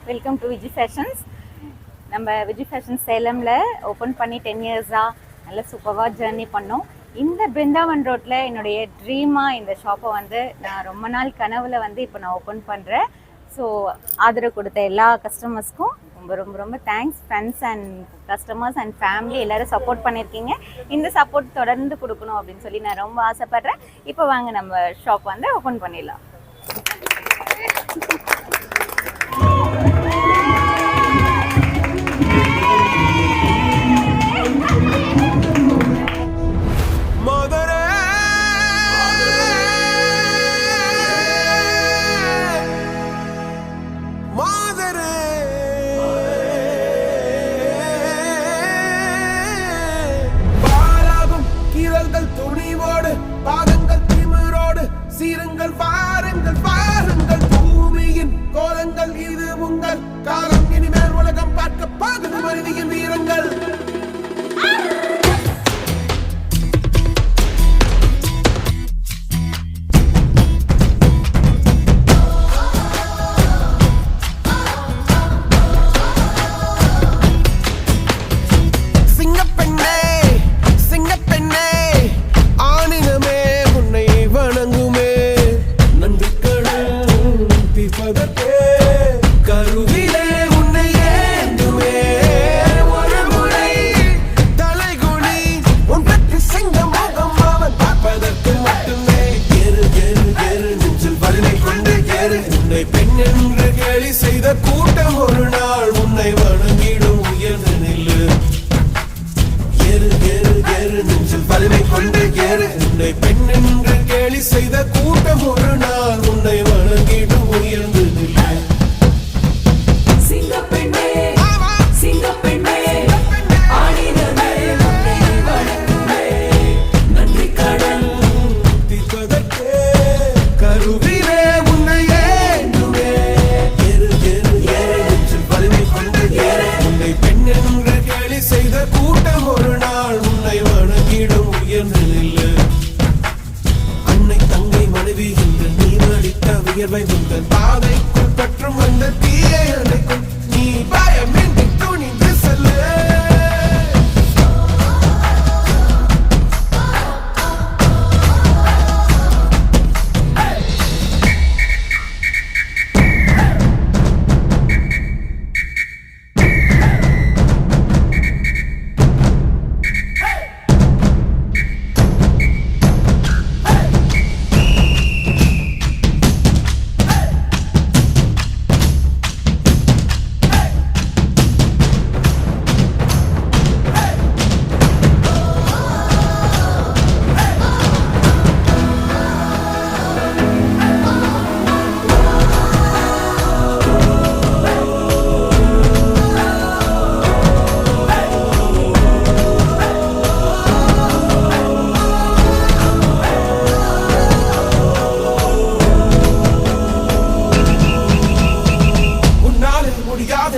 Welcome to Viji fashions. நம்ம Viji fashions சேலமில் open பண்ணி 10 இயர்ஸாக நல்ல சூப்பராக ஜேர்னி பண்ணோம். இந்த பிருந்தாவன் ரோட்டில் என்னுடைய ட்ரீமாக இந்த ஷாப்பை நான் ரொம்ப நாள் கனவில் இப்போ நான் ஓப்பன் பண்ணுறேன். ஸோ ஆதரவு கொடுத்த எல்லா கஸ்டமர்ஸ்க்கும் ரொம்ப ரொம்ப ரொம்ப thanks. Friends and customers and family எல்லோரும் சப்போர்ட் பண்ணியிருக்கீங்க. இந்த சப்போர்ட் தொடர்ந்து கொடுக்கணும் அப்படின்னு சொல்லி நான் ரொம்ப ஆசைப்பட்றேன். இப்போ வாங்க நம்ம ஷாப் ஓப்பன் பண்ணிடலாம். சீருங்கள் வாருங்கள் வாருங்கள், பூமியின் கோலங்கள் இது உங்கள் காலம். இனிமேல் உலகம் பார்க்க பாகுது மனிதியின் வீரங்கள். செய்த கூட்டம் ஒரு நாள் உன்னை வணங்கிடும். உயர்ந்து நில்லு, ஏறு ஏறு ஏறு, நெஞ்சில் வலிமை கொண்டு ஏறு. உன்னை பெண் என்று கேலி செய்த கூட்டம் ஒரு நாள் உன்னை வணங்கிடும். உயர்ந்து நில்லு. சிங்கப்பெண்ணே சிங்கப்பெண்ணே, ஆடினமே உன்னை வணங்குமே. நன்றி கடன் தீர்ப்பதற்கே கருவிலே உன்னை ஏந்துமே. செய்த கூட்டம் ஒரு நாள் உன்னை வணங்கிடும். உயர்ந்து நில்லு. அன்னை தங்கை மனைவி என்று நீ அடித்த உயர்வை உங்கள் பாதைக்குள் பற்றும் வந்த தீயை அணைக்கும். நீ பயமின்றி துணிந்து செல்லு.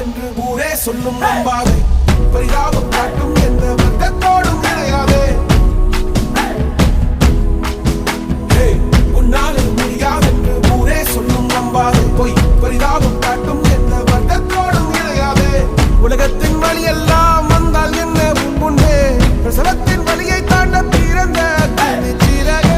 என்று ஊரே சொல்லும் நம்பாதே, பரிதாபம் காட்டும் எந்த வர்க்கத்தோடும் கிடையாதே. உன்னாலே முடியாதென்று ஊரே சொல்லும் நம்பாதே, பொய் பரிதாபம் காட்டும் எந்த வர்க்கத்தோடும் கிடையாதே. உலகத்தின் வழி எல்லாம் வந்தால் என்ன முன்னே, பிரசவத்தின் வழியை தாண்ட பிறந்த சிறகே.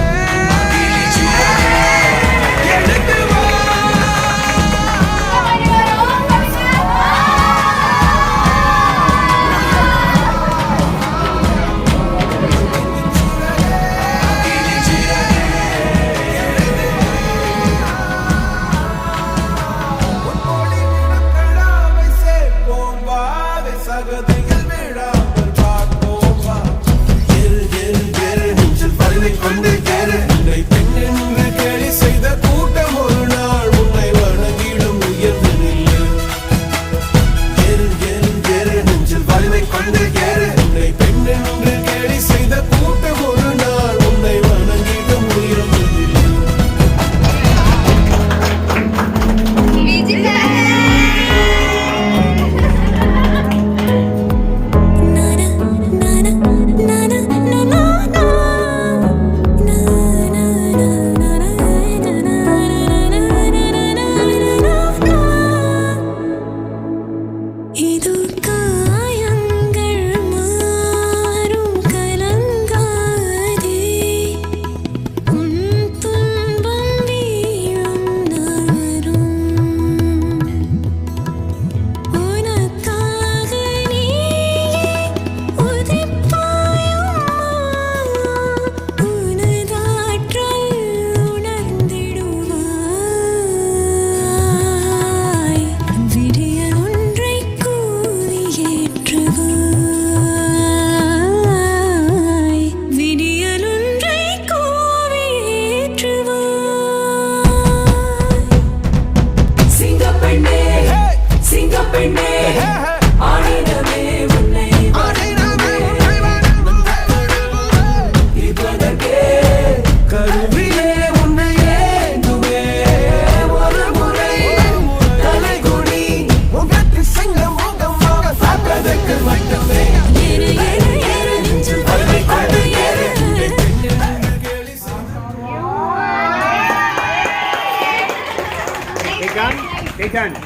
ஷேக் ஹேண்ட்.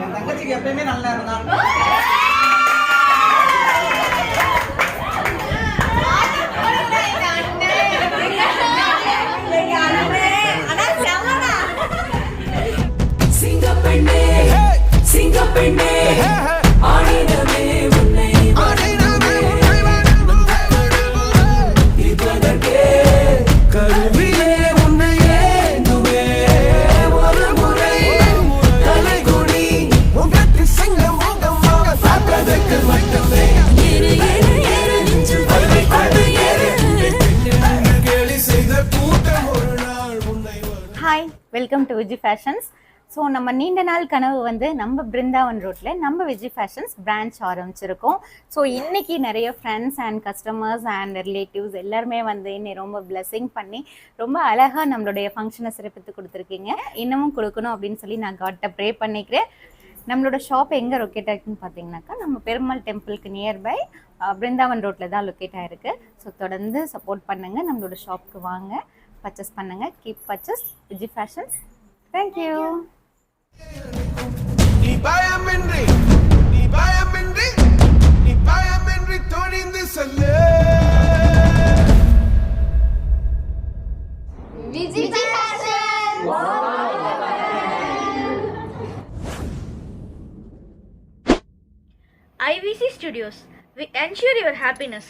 என் தங்கச்சிக்கு எப்பயுமே நல்லா இருந்தா சிங்கப்பெண்ணே சிங்கப்பெண்ணே ஆடினமே உன்னை இருப்பதற்கே கருவிலே உன்னை ஏந்துவே ஒரு முறை தலைகுனி உங்கட்டு சிங்கம் முகமாக பார்த்ததற்கு மட்டுமே ஏறு ஏறு ஏறு நெஞ்சில் பல்லை கொண்டு ஏறு கேலி செய்த கூட்டம் ஒரு நாள் உன்னை hi, welcome to Viji fashions. So நம்ம நீண்ட நாள் கனவு வந்து நம்ம பிருந்தாவன் ரோட்டில் நம்ம விஜி ஃபேஷன்ஸ் பிரான்ச் ஆரம்பிச்சிருக்கோம். ஸோ இன்றைக்கி நிறைய friends and customers and relatives எல்லாருமே வந்து என்னை ரொம்ப பிளெஸிங் பண்ணி ரொம்ப அழகாக நம்மளுடைய ஃபங்க்ஷனை சிறப்பித்து கொடுத்துருக்கீங்க. இன்னமும் கொடுக்கணும் அப்படின்னு சொல்லி நான் காட்டை ப்ரே பண்ணிக்கிறேன். நம்மளோட ஷாப் எங்கே லொக்கேட் ஆகிருக்குன்னு பார்த்தீங்கன்னாக்கா நம்ம பெருமாள் டெம்பிளுக்கு நியர்பை பிருந்தாவன் ரோட்டில் தான் லொக்கேட் ஆகிருக்கு. ஸோ தொடர்ந்து சப்போர்ட் பண்ணுங்கள், நம்மளோட ஷாப்புக்கு வாங்க, பர்ச்சேஸ் பண்ணுங்கள். Keep purchase Viji fashions. Thank you. நீ பயமின்றி நீ பயமின்றி நீ பயமின்றி துணிந்து cell. IVC Studios. We ensure your happiness.